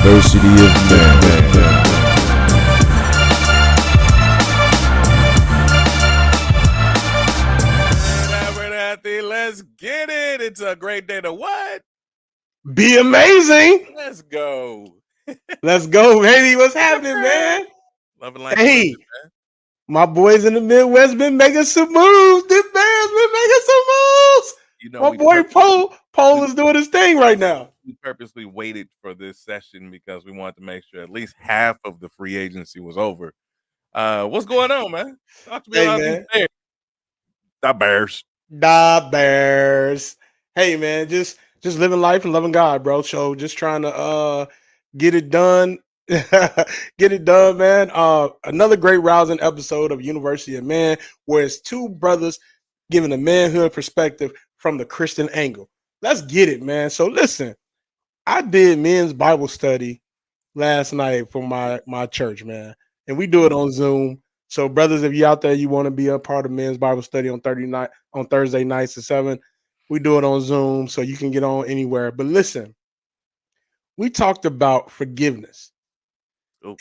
University of Man. Let's get it. It's a great day to what? Be amazing. Let's go. Let's go, baby. What's happening, man? Loving life. Hey, Man. my boys in the Midwest been making some moves. The Bears been making some moves. You know, My boy Pole is doing his thing right now. We purposely waited for this session because we wanted to make sure at least half of the free agency was over. What's going on, man? Talk to me Hey, about these man. Bears. The Bears. The Bears. Hey, man, just living life and loving God, bro. So just trying to get it done. Get it done, man. Another great rousing episode of University of Man, where it's two brothers giving a manhood perspective from the Christian angle. Let's get it, man. So listen, I did men's Bible study last night for my church, man, and we do it on Zoom. So, brothers, if you out there, you want to be a part of men's Bible study on Thursday nights at 7, we do it on Zoom, so you can get on anywhere. But listen, we talked about forgiveness,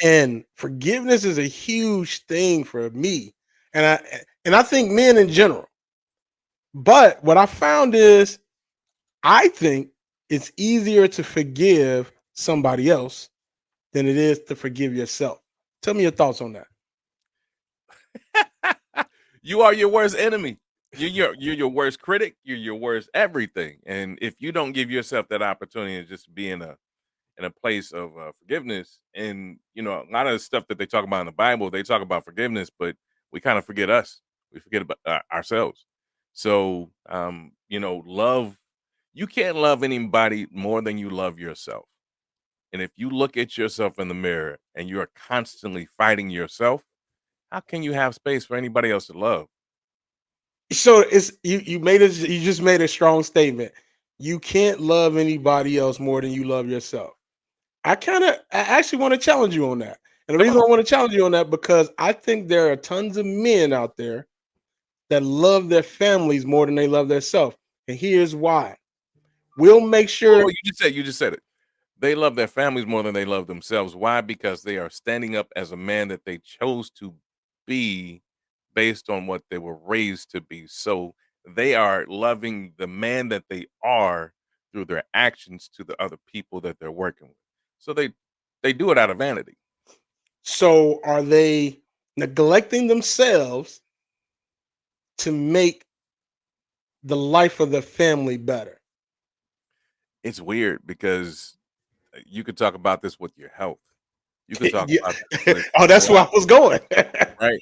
and forgiveness is a huge thing for me, and I think men in general. But what I found is, I think it's easier to forgive somebody else than it is to forgive yourself. Tell me your thoughts on that. You are your worst enemy. You're your worst critic. You're your worst everything. And if you don't give yourself that opportunity to just be in a place of forgiveness, and a lot of the stuff that they talk about in the Bible, they talk about forgiveness, but we kind of forget us. We forget about ourselves. So, love. You can't love anybody more than you love yourself. And if you look at yourself in the mirror and you are constantly fighting yourself, how can you have space for anybody else to love? So it's you just made a strong statement. You can't love anybody else more than you love yourself. I actually want to challenge you on that. And the Come reason on. I want to challenge you on that, because I think there are tons of men out there that love their families more than they love themselves. And here's why. We'll make sure. Oh, you just said it. They love their families more than they love themselves. Why? Because they are standing up as a man that they chose to be based on what they were raised to be. So they are loving the man that they are through their actions to the other people that they're working with. So they do it out of vanity. So are they neglecting themselves to make the life of the family better? It's weird because you could talk about this with your health. You could talk about this with Oh, that's where I was going. right.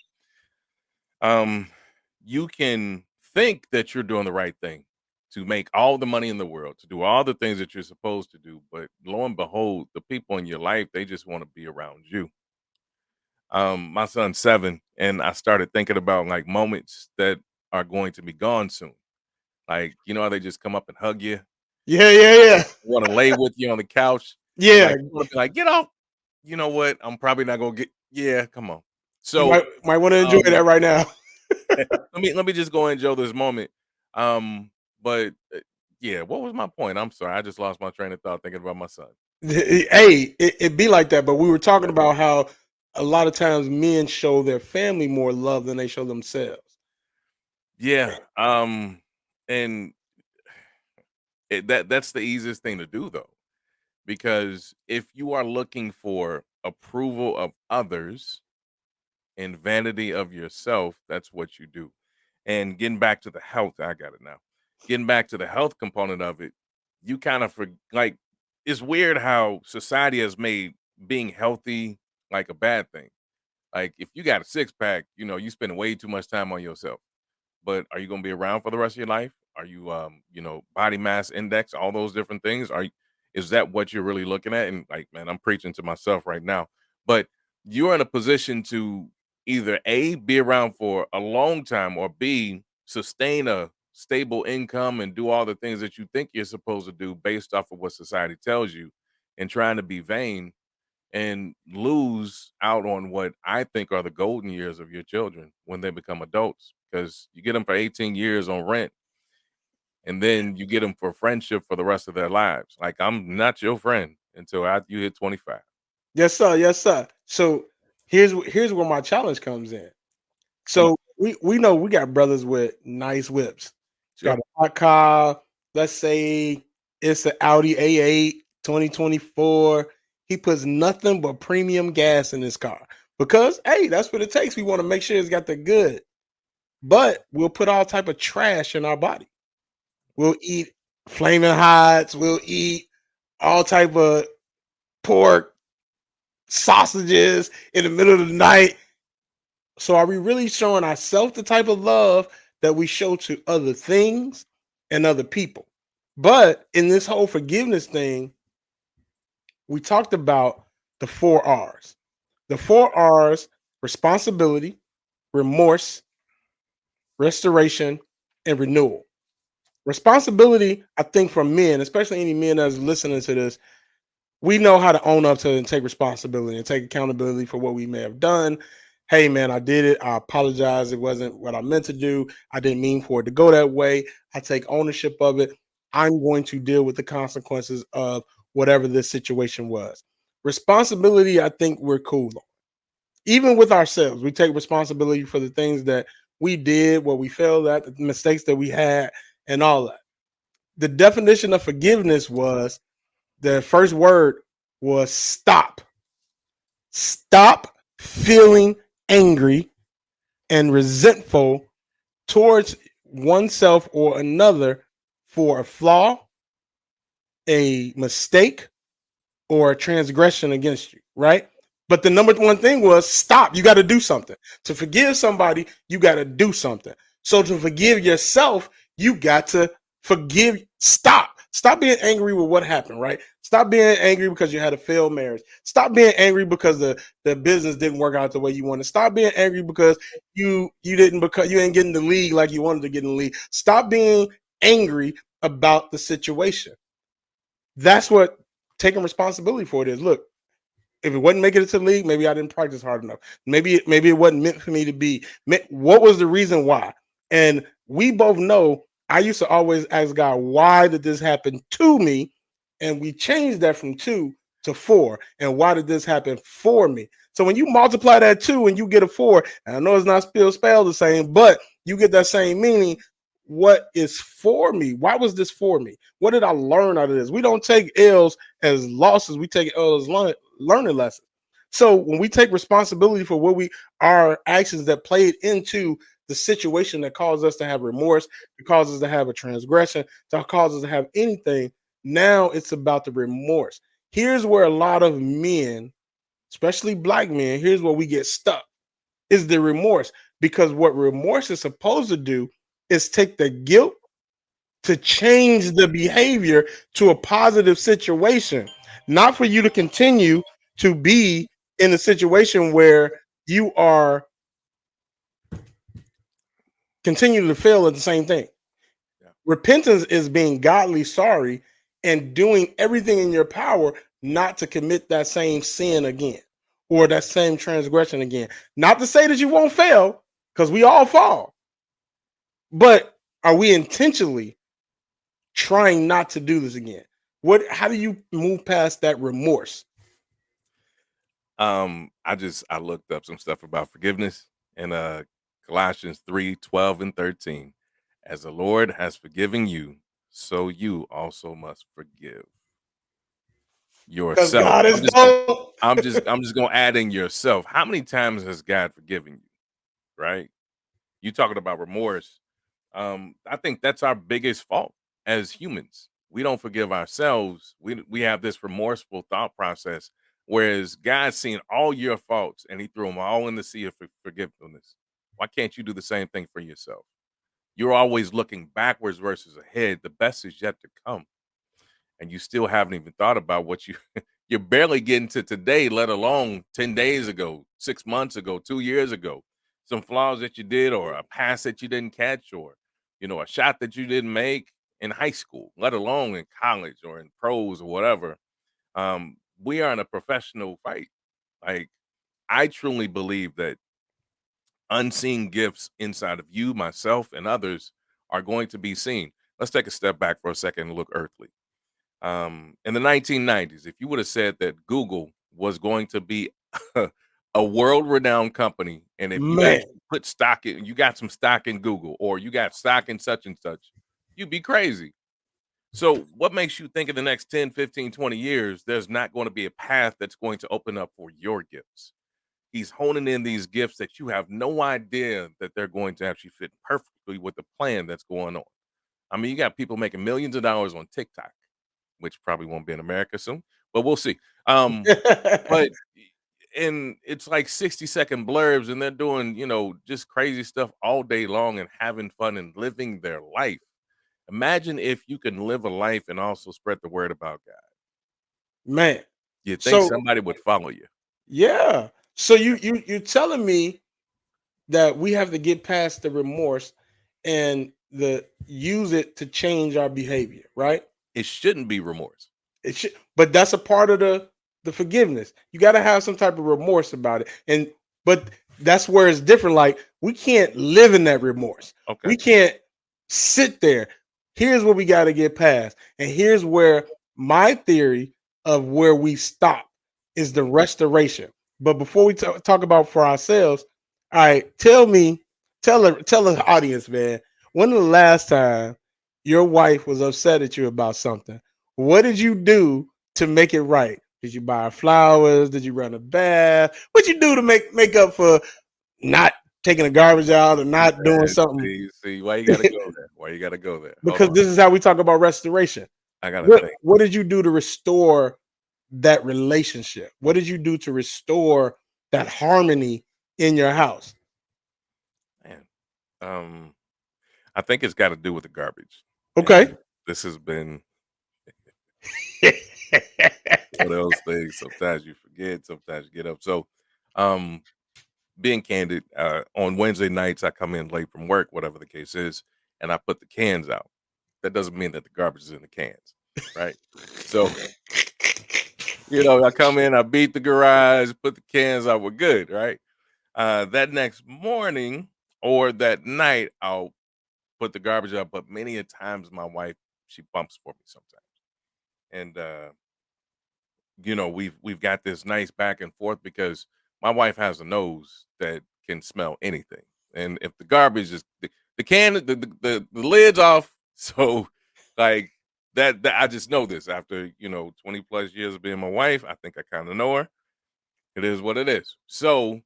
You can think that you're doing the right thing to make all the money in the world, to do all the things that you're supposed to do, but lo and behold, the people in your life, they just want to be around you. My son's 7, and I started thinking about like moments that are going to be gone soon. Like, how they just come up and hug you, Yeah. want to lay with you on the couch, and Yeah. like you want to be like, get off. You know what? I'm probably not gonna get. Yeah, come on. You So, might want to enjoy um, that right now. let me just go enjoy this moment. But yeah, what was my point? I'm sorry, I just lost my train of thought thinking about my son. Hey, it be like that, but we were talking about how a lot of times men show their family more love than they show themselves. Yeah, and that's the easiest thing to do though, because if you are looking for approval of others and vanity of yourself, that's what you do. And getting back to the health, I got it now. Getting back to the health component of it, you kind of like it's weird how society has made being healthy like a bad thing. Like if you got a six pack, you spend way too much time on yourself. But are you going to be around for the rest of your life? Are you body mass index, all those different things? Is that what you're really looking at? And like, man, I'm preaching to myself right now. But you're in a position to either A, be around for a long time, or B, sustain a stable income and do all the things that you think you're supposed to do based off of what society tells you, and trying to be vain and lose out on what I think are the golden years of your children when they become adults, because you get them for 18 years on rent, and then you get them for friendship for the rest of their lives. Like, I'm not your friend, until after you hit 25. Yes, sir. Yes, sir. So here's where my challenge comes in. Come on. So we know we got brothers with nice whips. Got Sure. a hot car. Let's say it's an Audi A8 2024. He puts nothing but premium gas in his car because hey, that's what it takes. We want to make sure it's got the good. But we'll put all type of trash in our body. We'll eat flaming hots. We'll eat all type of pork, sausages in the middle of the night. So are we really showing ourselves the type of love that we show to other things and other people? But in this whole forgiveness thing, we talked about the 4 R's. The 4 R's: responsibility, remorse, restoration, and renewal. Responsibility, I think, for men, especially any men that's listening to this, we know how to own up to and take responsibility and take accountability for what we may have done. Hey, man, I did it. I apologize. It wasn't what I meant to do. I didn't mean for it to go that way. I take ownership of it. I'm going to deal with the consequences of whatever this situation was. Responsibility, I think we're cool on. Even with ourselves, we take responsibility for the things that we did, what we failed at, the mistakes that we had, and all that. The definition of forgiveness was the first word was stop. Stop feeling angry and resentful towards oneself or another for a flaw, a mistake, or a transgression against you, right? But the number one thing was stop. You got to do something. To forgive somebody, you got to do something. So to forgive yourself, you got to forgive. Stop. Stop being angry with what happened, right? Stop being angry because you had a failed marriage. Stop being angry because the business didn't work out the way you wanted. Stop being angry because you didn't because you ain't getting the league like you wanted to get in the league. Stop being angry about the situation. That's what taking responsibility for it is. Look, if it wasn't making it to the league, maybe I didn't practice hard enough. Maybe it wasn't meant for me to be. What was the reason why? And we both know I used to always ask God, why did this happen to me? And we changed that from 2 to 4. And why did this happen for me? So when you multiply that 2 and you get a 4, and I know it's not spelled the same, but you get that same meaning. What is for me? Why was this for me? What did I learn out of this? We don't take L's as losses. We take L's as learning lessons. So when we take responsibility for what we our actions that played into the situation that caused us to have remorse, that causes us to have a transgression, that causes us to have anything, now it's about the remorse. Here's where a lot of men, especially black men, here's where we get stuck is the remorse. Because what remorse is supposed to do is take the guilt to change the behavior to a positive situation, not for you to continue to be in a situation where you are continuing to fail at the same thing. Yeah. Repentance is being godly sorry and doing everything in your power not to commit that same sin again or that same transgression again. Not to say that you won't fail, because we all fall, but are we intentionally trying not to do this again? How do you move past that remorse? I looked up some stuff about forgiveness in Colossians 3:12 and 13. As the Lord has forgiven you, so you also must forgive Because yourself. God is dope. I'm just gonna add in yourself. How many times has God forgiven you? Right? You talking about remorse. I think that's our biggest fault as humans. We don't forgive ourselves. We have this remorseful thought process, whereas God's seen all your faults and He threw them all in the sea of forgiveness. Why can't you do the same thing for yourself? You're always looking backwards versus ahead. The best is yet to come, and you still haven't even thought about what you're barely getting to today, let alone 10 days ago, 6 months ago, 2 years ago. Some flaws that you did, or a pass that you didn't catch, or a shot that you didn't make in high school, let alone in college or in pros or whatever. We are in a professional fight. Like, I truly believe that unseen gifts inside of you, myself, and others are going to be seen. Let's take a step back for a second and look earthly. In the 1990s, if you would have said that Google was going to be a world-renowned company, and if you Man, actually put stock in, you got some stock in Google, or you got stock in such and such, you'd be crazy. So, what makes you think in the next 10, 15, 20 years, there's not going to be a path that's going to open up for your gifts? He's honing in these gifts that you have no idea that they're going to actually fit perfectly with the plan that's going on. I mean, you got people making millions of dollars on TikTok, which probably won't be in America soon, but we'll see. But and it's like 60-second blurbs, and they're doing, just crazy stuff all day long and having fun and living their life. Imagine if you can live a life and also spread the word about God. man. You think So somebody would follow you? yeah. So you're telling me that we have to get past the remorse and the use it to change our behavior, right? It shouldn't be remorse. It should, but that's a part of the forgiveness. You got to have some type of remorse about it, and but that's where it's different. Like we can't live in that remorse. Okay. We can't sit there. Here's what we got to get past, and here's where my theory of where we stop is the restoration. But before we talk about for ourselves, all right, tell the audience, man, when the last time your wife was upset at you about something? What did you do to make it right? Did you buy her flowers? Did you run a bath? What you do to make up for not taking the garbage out or not doing Man, something? see, why you gotta go there? Why you gotta go there? Hold Because on. this is how we talk about restoration. I gotta What think. what did you do to restore that relationship? What did you do to restore that harmony in your house? Man. Um, I think it's gotta do with the garbage. Okay. And this has been one of those things. Sometimes you forget, sometimes you get up. So um being candid, on Wednesday nights I come in late from work, whatever the case is, and I put the cans out. That doesn't mean that the garbage is in the cans, right? So, I come in, I beat the garage, put the cans out, we're good, right? That next morning or that night, I'll put the garbage up, but many a times my wife, she bumps for me sometimes. And we've got this nice back and forth because my wife has a nose that can smell anything, and if the garbage is the can, the lid's off, so like that I just know this after 20 plus years of being my wife. I think I kind of know her. It is what it is. So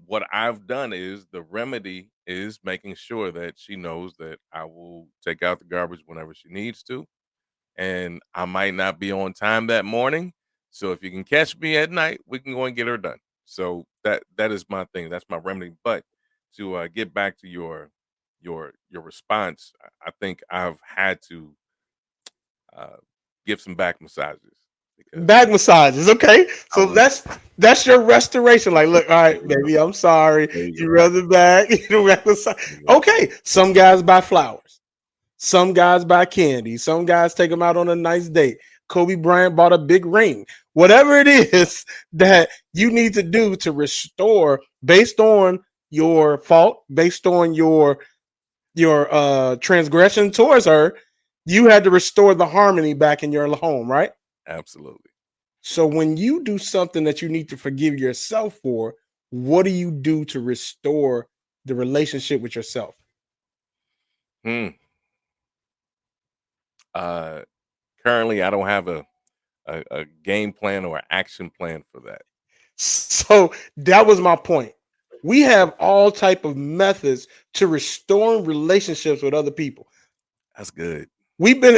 what I've done is the remedy is making sure that she knows that I will take out the garbage whenever she needs to, and I might not be on time that morning. So if you can catch me at night, we can go and get her done. So that is my thing. That's my remedy. But to get back to your response, I think I've had to uh, give some back massages because Back massages. Okay. I So was that's your restoration. Like, look, all there right, you go. baby, I'm sorry. There you You go. rub the back. You rub the side. There you go. Okay. Some guys buy flowers. Some guys buy candy. Some guys take them out on a nice date. Kobe Bryant bought a big ring. Whatever it is that you need to do to restore based on your fault, based on your transgression towards her, you had to restore the harmony back in your home, right? Absolutely. So when you do something that you need to forgive yourself for, what do you do to restore the relationship with yourself? Hmm. Uh, Currently, I don't have a game plan or action plan for that. So that was my point. We have all type of methods to restoring relationships with other people. That's good. We've been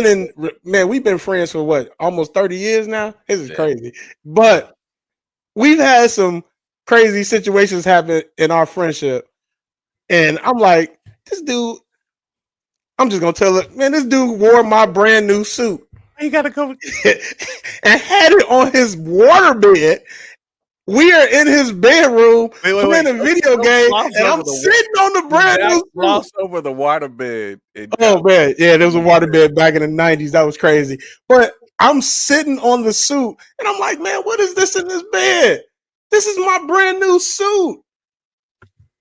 in man, we've been friends for what, almost 30 years now. This is Yeah. crazy. Yeah. But we've had some crazy situations happen in our friendship. And I'm like, this dude, I'm just gonna tell it, man, this dude wore my brand new suit You gotta go. and had it on his waterbed. We are in his bedroom Wait. playing a video Don't game, gloss and over I'm the wa sitting on the do brand not new suit. gloss over the waterbed in Oh man, yeah, there was a conversation. waterbed back in the 90s. That was crazy. But I'm sitting on the suit, and I'm like, man, what is this in this bed? This is my brand new suit.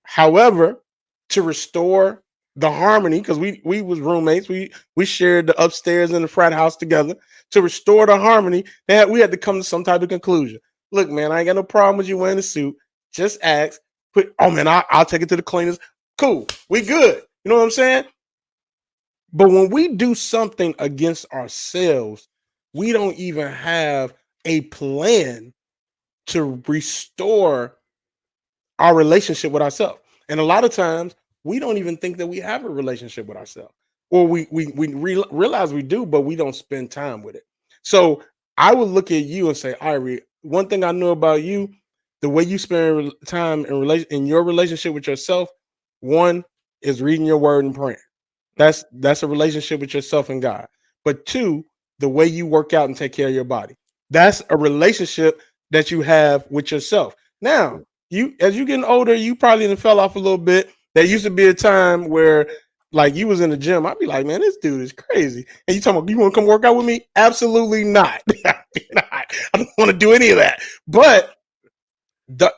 However, to restore the harmony, because we was roommates. We shared the upstairs and the frat house together. To restore the harmony, we had to come to some type of conclusion. Look, man, I ain't got no problem with you wearing a suit. Just ask. Oh man, I'll take it to the cleaners. Cool, we good. You know what I'm saying? But when we do something against ourselves, we don't even have a plan to restore our relationship with ourselves. And a lot of times we don't even think that we have a relationship with ourselves. Or realize we do, but we don't spend time with it. So I would look at you and say, Irie, one thing I know about you, the way you spend time in your relationship with yourself, one is reading your word and praying. That's a relationship with yourself and God. But two, the way you work out and take care of your body. That's a relationship that you have with yourself. Now, you as you getting older, you probably done fell off a little bit. There used to be a time where like you was in the gym. I'd be like, man, this dude is crazy. And you talking about you want to come work out with me? Absolutely not. I don't want to do any of that. But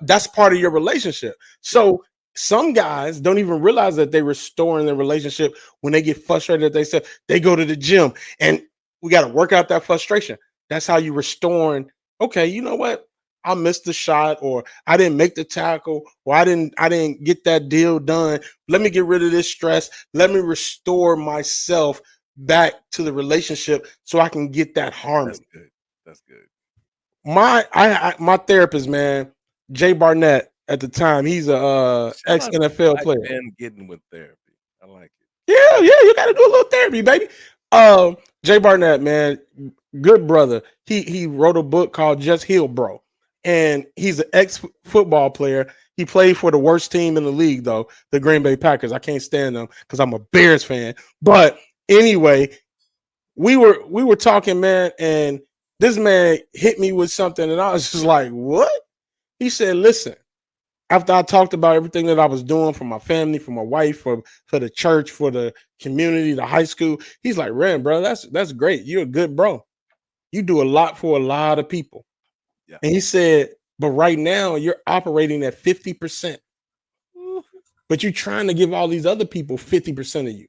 that's part of your relationship. So some guys don't even realize that they're restoring their relationship when they get frustrated at themselves. They go to the gym and we got to work out that frustration. That's how you restoring. Okay, you know what? I missed the shot, or I didn't make the tackle, or I didn't get that deal done. Let me get rid of this stress. Let me restore myself back to the relationship so I can get that harmony. That's good. That's good. My therapist, man, Jay Barnett at the time, he's a ex NFL player. And getting with therapy. I like it. Yeah, you got to do a little therapy, baby. Jay Barnett, man, good brother. He wrote a book called Just Heal, Bro, and he's an ex football player. He played for the worst team in the league, though, the Green Bay Packers. I can't stand them because I'm a Bears fan. But anyway, we were talking, man, and this man hit me with something, and I was just like, "What?" He said, "Listen." After I talked about everything that I was doing for my family, for my wife, for the church, for the community, the high school, he's like, "Ren, bro, that's great. You're a good bro. You do a lot for a lot of people." Yeah. And he said, "But right now you're operating at 50%, but you're trying to give all these other people 50% of you."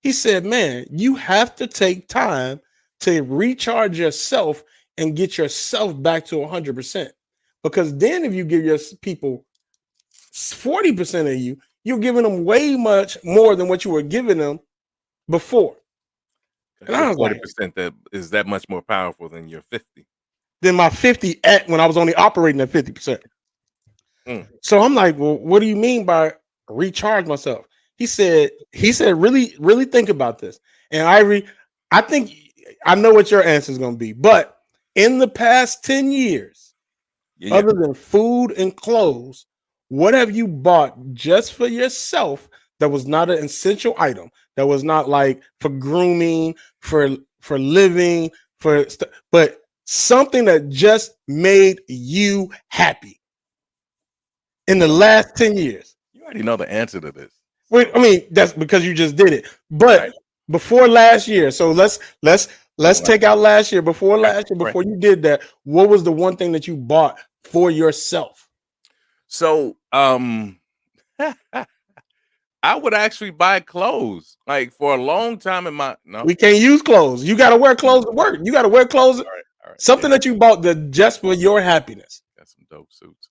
He said, "Man, you have to take time to recharge yourself and get yourself back to 100%. Because then if you give your people 40% of you, you're giving them way much more than what you were giving them before." And I was 40% that is that much more powerful than your 50. Then my 50 at when I was only operating at 50%. So I'm like, well, what do you mean by recharge myself? He said, really, really think about this. And I think I know what your answer is going to be, but in the past 10 years, other than food and clothes, what have you bought just for yourself that was not an essential item, that was not like for grooming, for living, but something that just made you happy in the last 10 years? You already know the answer to this. Wait, I mean, that's because you just did it. But before last year, so let's take out last year. Before last year, before you did that, what was the one thing that you bought for yourself? So, I would actually buy clothes. Like for a long time in my We can't use clothes. You got to wear clothes to work. You got to wear clothes. All right. Something that you bought just for your happiness. Got some dope suits.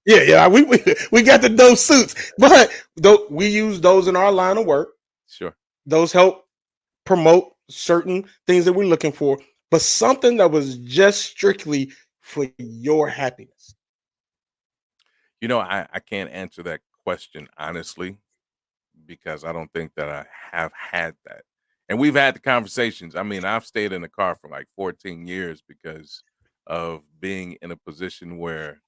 Yeah, we got the dope suits, but we use those in our line of work. Sure. Those help promote certain things that we're looking for, but something that was just strictly for your happiness. You know, I can't answer that question honestly because I don't think that I have had that. And we've had the conversations. I mean, I've stayed in the car for like 14 years because of being in a position where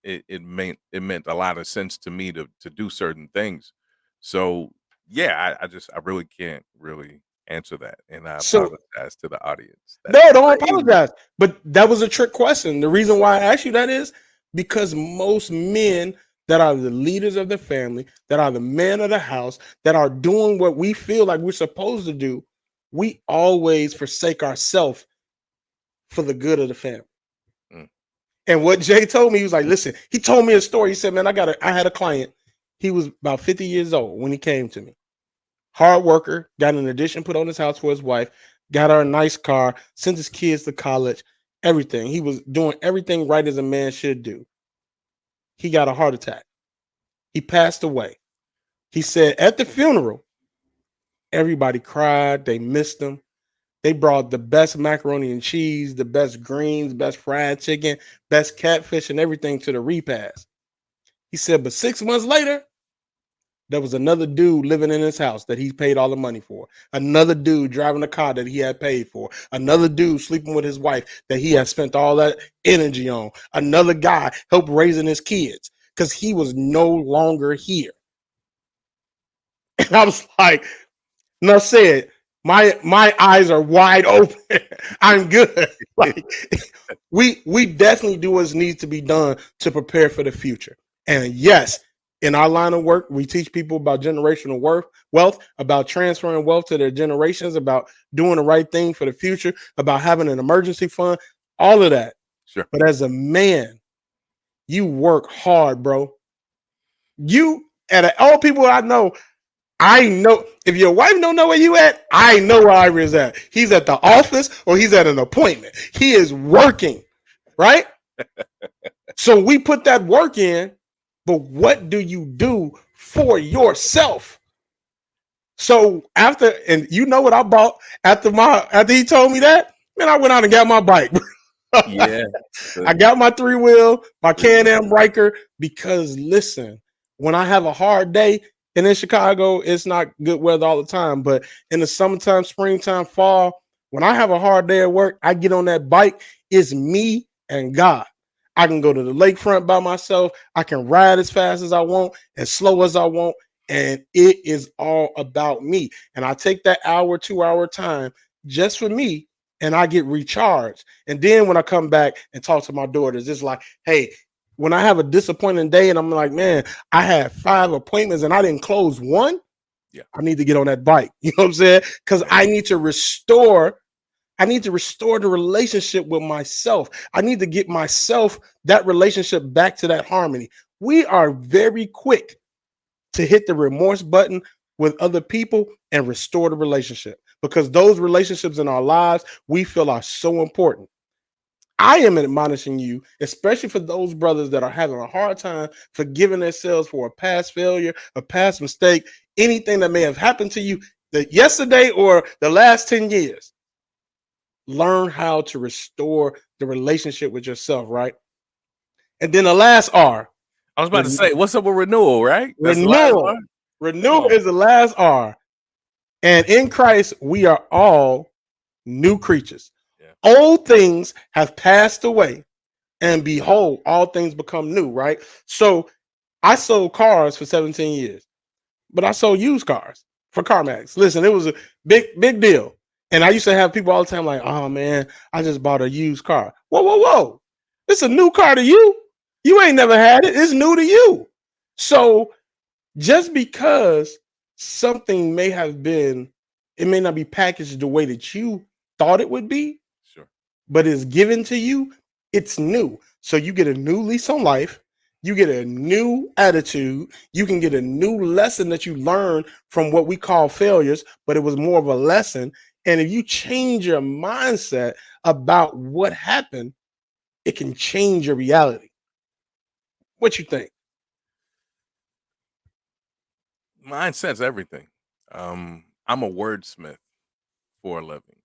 it meant a lot of sense to me to do certain things. So yeah, I really can't really answer that. And I apologize to the audience. No, don't apologize. But that was a trick question. The reason why I asked you that is because most men that are the leaders of the family, that are the men of the house, that are doing what we feel like we're supposed to do, we always forsake ourselves for the good of the family. And what Jay told me, he was like, listen, he told me a story. He said, man, I had a client. He was about 50 years old when he came to me. Hard worker, got an addition put on his house for his wife, got her a nice car, sent his kids to college, everything. He was doing everything right as a man should do. He got a heart attack. He passed away. He said at the funeral, everybody cried. They missed him. They brought the best macaroni and cheese, the best greens, best fried chicken, best catfish, and everything to the repast. He said, but 6 months later, there was another dude living in his house that he paid all the money for. Another dude driving a car that he had paid for. Another dude sleeping with his wife that he had spent all that energy on. Another guy helped raising his kids because he was no longer here. And I was like, enough said. My eyes are wide open. I'm good. Like we definitely do what needs to be done to prepare for the future. And yes, in our line of work, we teach people about generational wealth, about transferring wealth to their generations, about doing the right thing for the future, about having an emergency fund, all of that. Sure. But as a man, you work hard, bro. You and all people I know if your wife don't know where you at, I know where Ira is at. He's at the office or he's at an appointment. He is working, right? So we put that work in, but what do you do for yourself? So after, and you know what I bought after he told me that, man, I went out and got my bike. Yeah. I got my 3-wheel, my Can-Am Riker, because listen, when I have a hard day, and in Chicago, it's not good weather all the time, but in the summertime, springtime, fall, when I have a hard day at work, I get on that bike. It's me and God. I can go to the lakefront by myself. I can ride as fast as I want, as slow as I want, and it is all about me. And I take that hour, 2-hour time just for me, and I get recharged. And then when I come back and talk to my daughters, it's like, hey, when I have a disappointing day and I'm like, man, I had 5 appointments and I didn't close one. Yeah, I need to get on that bike. You know what I'm saying? Because I need to restore the relationship with myself. I need to get myself that relationship back to that harmony. We are very quick to hit the remorse button with other people and restore the relationship because those relationships in our lives we feel are so important. I am admonishing you, especially for those brothers that are having a hard time forgiving themselves for a past failure, a past mistake, anything that may have happened to you yesterday or the last 10 years. Learn how to restore the relationship with yourself, right? And then the last R. I was about to say, what's up with renewal, right? That's renewal. Renewal is the last R. And in Christ, we are all new creatures. Yeah. Old things have passed away, and behold, all things become new, right? So I sold cars for 17 years, but I sold used cars for CarMax. Listen, it was a big deal. And I used to have people all the time like, oh man, I just bought a used car. Whoa. It's a new car to you. You ain't never had it. It's new to you. So just because something may not be packaged the way that you thought it would be, sure, but it's given to you, it's new. So you get a new lease on life. You get a new attitude. You can get a new lesson that you learn from what we call failures, but it was more of a lesson. And if you change your mindset about what happened, it can change your reality. What you think? Mindset's everything. I'm a wordsmith for a living.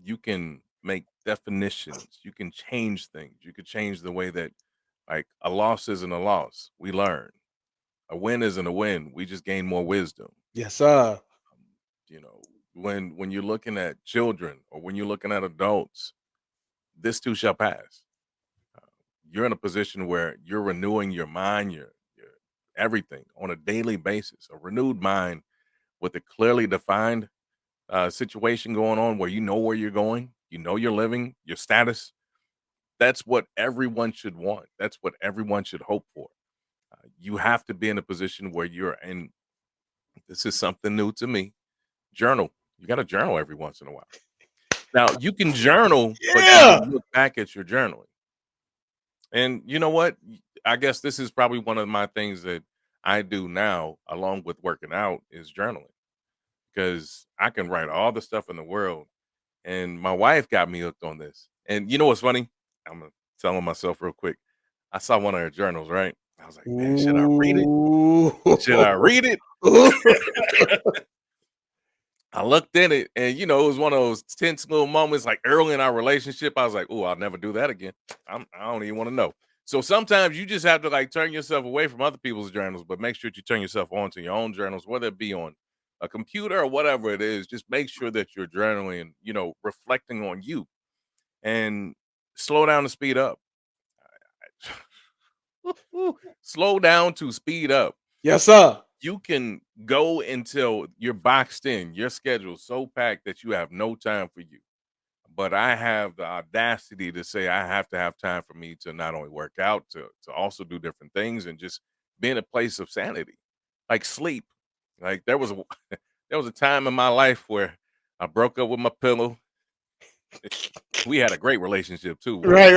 You can make definitions. You can change things. You could change the way that, like, a loss isn't a loss. We learn. A win isn't a win. We just gain more wisdom. Yes, sir. You know, when you're looking at children or when you're looking at adults, this too shall pass. You're in a position where you're renewing your mind, your everything on a daily basis. A renewed mind with a clearly defined situation going on where you know where you're going, you know you're living, your status. That's what everyone should want. That's what everyone should hope for. You have to be in a position where you're in. This is something new to me. Journal. You got to journal every once in a while. Now you can journal, but you can look back at your journaling. And you know what? I guess this is probably one of my things that I do now, along with working out, is journaling because I can write all the stuff in the world. And my wife got me hooked on this. And you know what's funny? I'm gonna tell on myself real quick. I saw one of her journals, right? I was like, man, should I read it? Ooh. Should I read it? I looked in it, and it was one of those tense little moments, like early in our relationship. I was like, "Oh, I'll never do that again." I don't even want to know. So sometimes you just have to like turn yourself away from other people's journals, but make sure you turn yourself on to your own journals, whether it be on a computer or whatever it is. Just make sure that you're journaling, reflecting on you, and slow down to speed up. Slow down to speed up. Yes, sir. You can go until you're boxed in, your schedule's so packed that you have no time for you. But I have the audacity to say I have to have time for me to not only work out, to also do different things and just be in a place of sanity, like sleep. Like there was a there was a time in my life where I broke up with my pillow. We had a great relationship too, Right,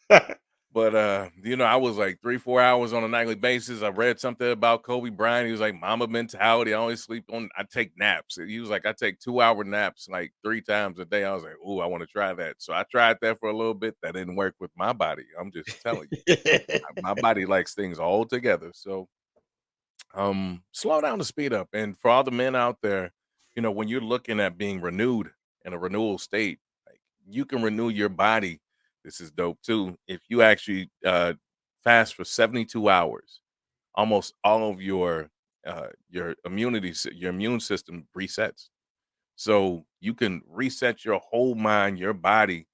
right. but I was like 3-4 hours on a nightly basis. I read something about Kobe Bryant. He was like mama mentality. I only sleep on. I take naps. He was like I take 2-hour naps like 3 times a day. I was like, oh, I want to try that. So I tried that for a little bit. That didn't work with my body. I'm just telling you, my body likes things all together. So slow down to speed up. And for all the men out there, when you're looking at being renewed in a renewal state, like you can renew your body. This is dope too. If you actually fast for 72 hours, almost all of your your immune system resets. So you can reset your whole mind, your body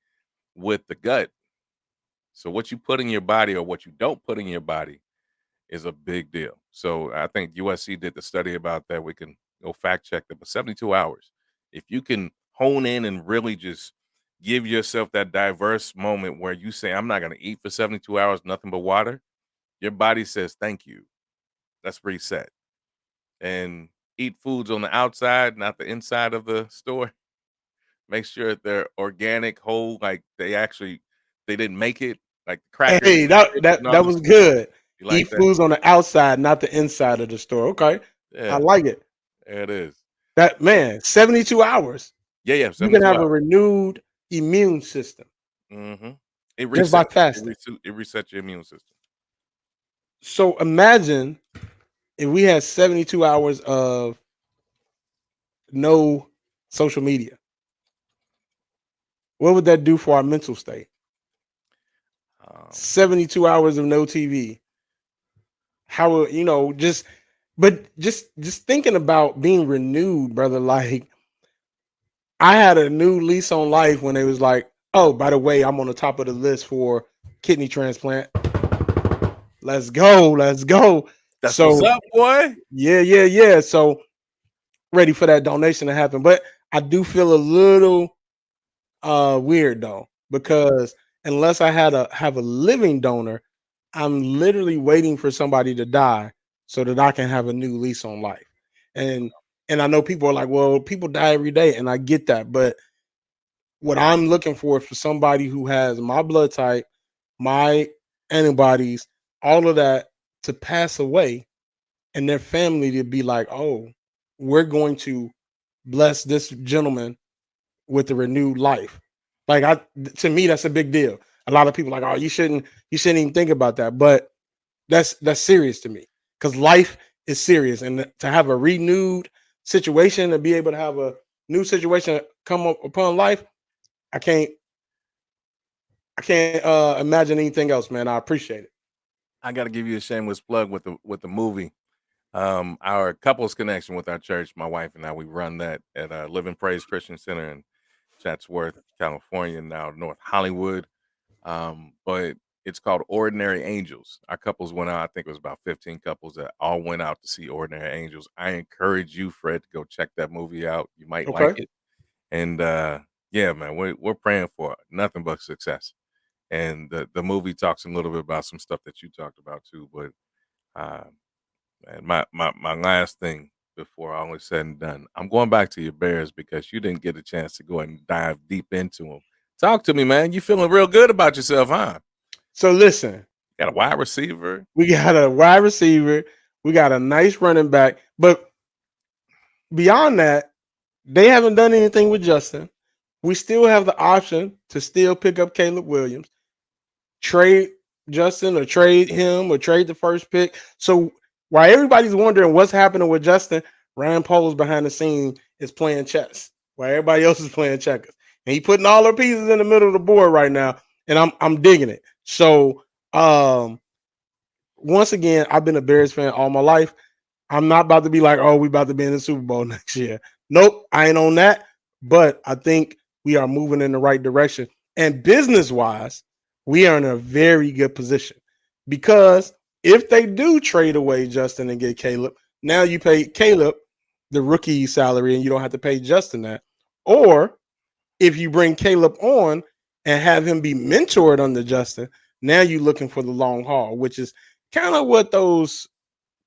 with the gut. So what you put in your body or what you don't put in your body is a big deal. So I think USC did the study about that. We can go fact check that. But 72 hours, if you can hone in and really just give yourself that diverse moment where you say, I'm not going to eat for 72 hours, nothing but water, your body says, thank you. Let's reset and eat foods on the outside, not the inside of the store. Make sure they're organic, whole, like they didn't make it, like crackers Hey, and that chips that and all that them was stuff. good. You Eat like that? foods on the outside, not the inside of the store. Okay. I Yeah, like it. there it is. That So, man, 72 hours. yeah, yeah, You can 72 have a hours. renewed immune system Mhm. It just by resets. fasting. It resets your immune system. So imagine if we had 72 hours of no social media. What would that do for our mental state? Um, 72 hours of no TV. How will just thinking about being renewed, brother. Like I had a new lease on life when it was like, oh, by the way, I'm on the top of the list for kidney transplant. Let's go, let's go. that's what's So up, boy. yeah. So ready for that donation to happen. But I do feel a little weird though, because unless I had a have a living donor, I'm literally waiting for somebody to die so that I can have a new lease on life. And and I know people are like, well, people die every day, and I get that, but what I'm looking for is for somebody who has my blood type, my antibodies, all of that to pass away and their family to be like, oh, we're going to bless this gentleman with a renewed life. Like to me, that's a big deal. A lot of people are like, oh, you shouldn't even think about that. But that's serious to me because life is serious. And to have a renewed situation, to be able to have a new situation come up upon life, I can't I can't imagine anything else, man. I appreciate it. I got to give you a shameless plug with the movie. Our couples connection with our church, my wife and I, we run that at Living Praise Christian Center in Chatsworth, California, now North Hollywood. But it's called Ordinary Angels. Our couples went out. I think it was about 15 couples that all went out to see Ordinary Angels. I encourage you, Fred, to go check that movie out. You might like Okay. it. And yeah, man, we're praying for nothing but success. And the movie talks a little bit about some stuff that you talked about too. But uh, man, my last thing before all is said and done, I'm going back to your Bears because you didn't get a chance to go and dive deep into them. Talk to me, man. You feeling real good about yourself, huh? So listen, Got a wide receiver. we got a wide receiver. We got a nice running back, but beyond that, they haven't done anything with Justin. We still have the option to still pick up Caleb Williams, trade Justin or trade him or trade the first pick. So while everybody's wondering what's happening with Justin, Rand Paul's behind the scene is playing chess while everybody else is playing checkers. And he putting all the pieces in the middle of the board right now. And I'm digging it. So once again, I've been a Bears fan all my life. I'm not about to be like, oh, we about to be in the Super Bowl next year. Nope, I ain't on that. But I think we are moving in the right direction. And business-wise, we are in a very good position. Because if they do trade away Justin and get Caleb, now you pay Caleb the rookie salary and you don't have to pay Justin that. Or if you bring Caleb on and have him be mentored under Justin, now you're looking for the long haul, which is kind of what those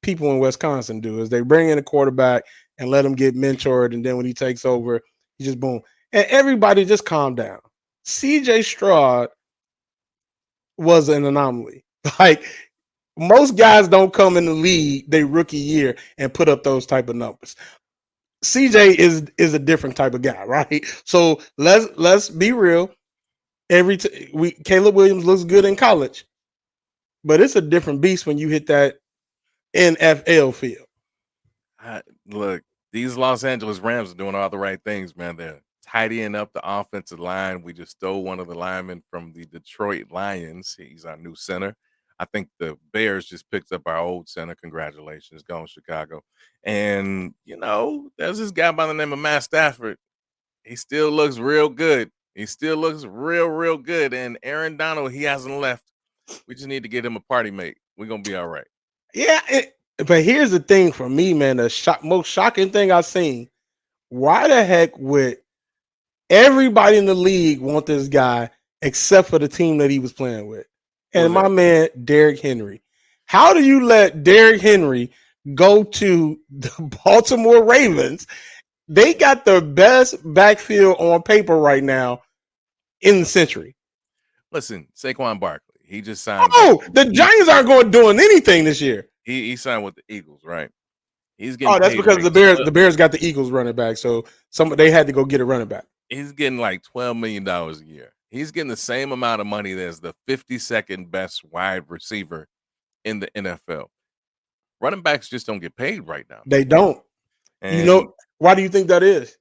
people in Wisconsin do is they bring in a quarterback and let him get mentored, and then when he takes over, he just boom. And everybody just calm down. CJ Stroud was an anomaly. Like most guys don't come in the league their rookie year and put up those type of numbers. CJ is a different type of guy, right? So let's be real. Caleb Williams looks good in college, but it's a different beast when you hit that NFL field. Look, these Los Angeles Rams are doing all the right things, man. They're tidying up the offensive line. We just stole one of the linemen from the Detroit Lions. He's our new center. I think the Bears just picked up our old center. Congratulations, going Chicago. And there's this guy by the name of Matt Stafford. He still looks real good. He still looks real, real good. And Aaron Donald, he hasn't left. We just need to get him a party mate. We're gonna be all right. Yeah, but here's the thing for me, man. The most shocking thing I've seen. Why the heck would everybody in the league want this guy except for the team that he was playing with? And my man, Derrick Henry. How do you let Derrick Henry go to the Baltimore Ravens? They got the best backfield on paper right now in the century. Listen, Saquon Barkley. He just signed. Oh, the Giants aren't going doing anything this year. He signed with the Eagles, right? He's getting. Oh, that's because the Bears got the Eagles running back, so they had to go get a running back. He's getting like $12 million a year. He's getting the same amount of money as the 52nd best wide receiver in the NFL. Running backs just don't get paid right now. They don't. And why do you think that is?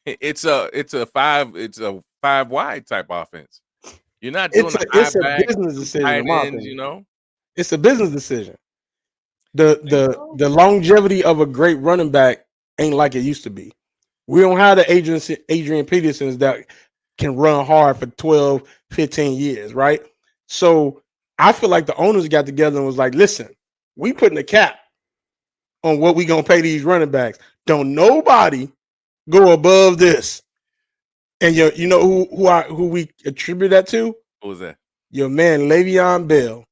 It's a five wide type offense. You're not doing it's a business decision, ends, It's a business decision. The longevity of a great running back ain't like it used to be. We don't have the Adrian Petersons that can run hard for 12, 15 years, right? So I feel like the owners got together and was like, listen, we putting a cap on what we gonna pay these running backs. Don't nobody go above this. And you know who we attribute that to? Who was that? Your man Le'Veon Bell.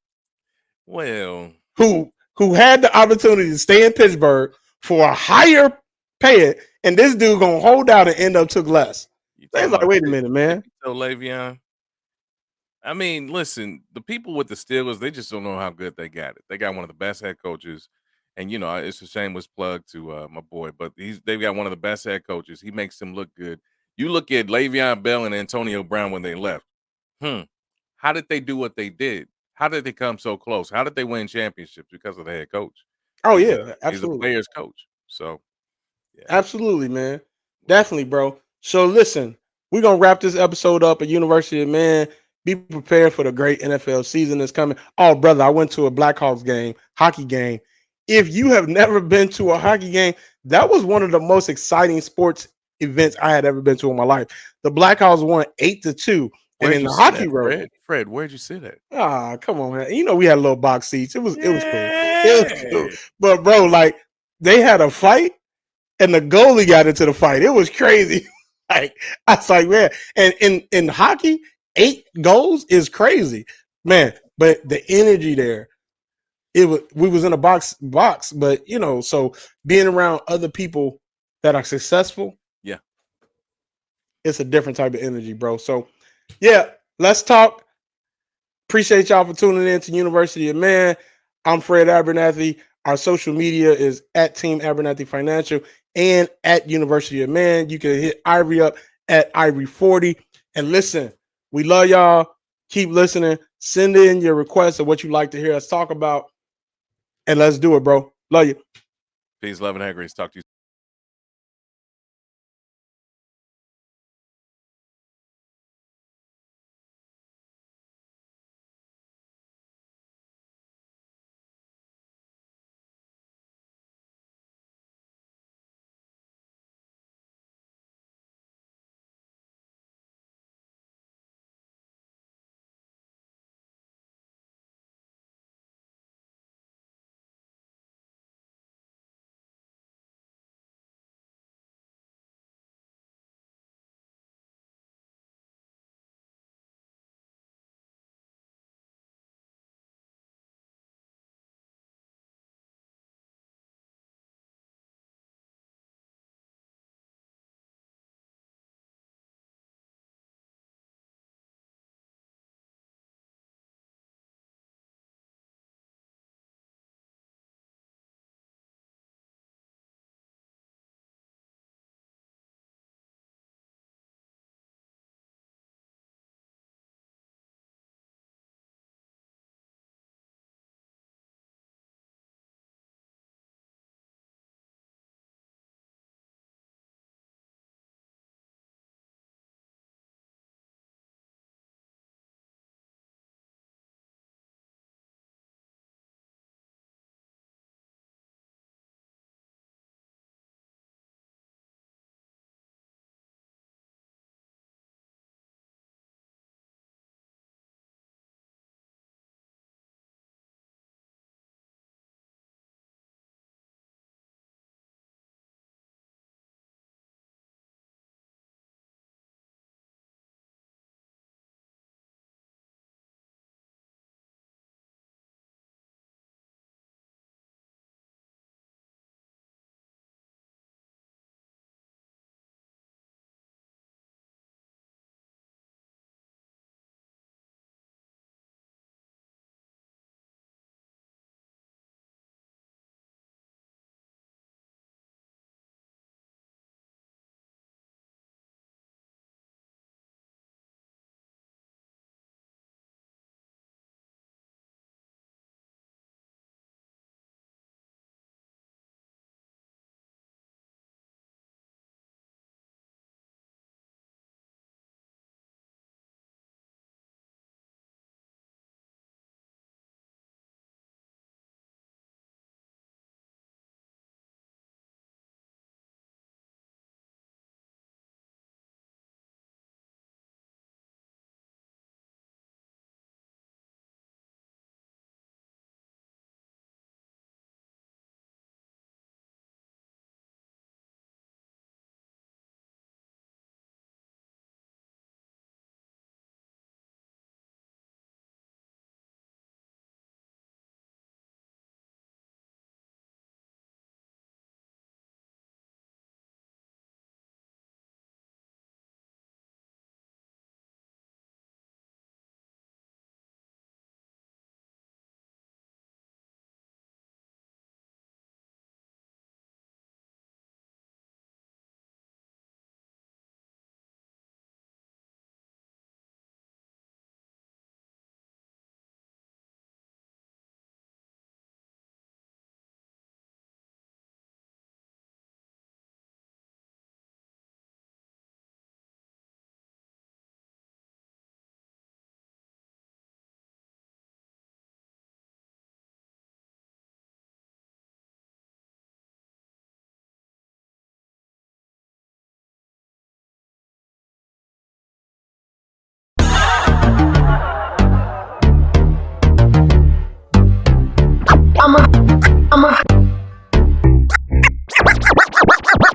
Well, who had the opportunity to stay in Pittsburgh for a higher pay, and this dude gonna hold out and end up took less. They like, wait a minute, man. So Le'Veon. I mean, listen, the people with the Steelers, they just don't know how good they got it. They got one of the best head coaches. And, it's a shameless plug to my boy, but they've got one of the best head coaches. He makes them look good. You look at Le'Veon Bell and Antonio Brown when they left. How did they do what they did? How did they come so close? How did they win championships? Because of the head coach. Oh, yeah, absolutely. He's a player's coach. So, yeah. Absolutely, man. Definitely, bro. So, listen, we're going to wrap this episode up at University of Man. Be prepared for the great NFL season that's coming. Oh, brother, I went to a Blackhawks game, hockey game. If you have never been to a hockey game, that was one of the most exciting sports events I had ever been to in my life. The Blackhawks won 8-2. And in the hockey room, Fred, where'd you sit at? Ah, come on, man. We had little box seats. It was cool. It was cool. But bro, like they had a fight and the goalie got into the fight. It was crazy. Like I was like, man, and in hockey, 8 goals is crazy, man. But the energy there, we was in a box, but so being around other people that are successful, yeah, it's a different type of energy, bro. So yeah, let's talk. Appreciate y'all for tuning in to University of Man. I'm Fred Abernathy. Our social media is at Team Abernathy Financial and at University of Man. You can hit Ivory up at Ivory40. And listen, we love y'all. Keep listening. Send in your requests of what you'd like to hear us talk about. And let's do it, bro. Love you. Peace, love, and hair grease. Talk to you.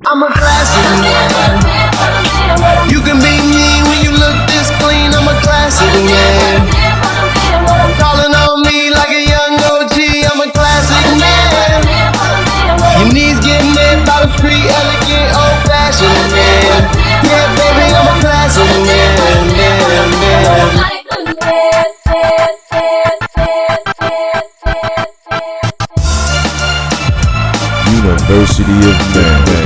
I'm a classic man. You can be mean when you look this clean. I'm a classic man. Calling on me like a young OG. I'm a classic man. Your knees get met by the street, elegant, old-fashioned man. Yeah, baby, I'm a classic man. Man. University of Man.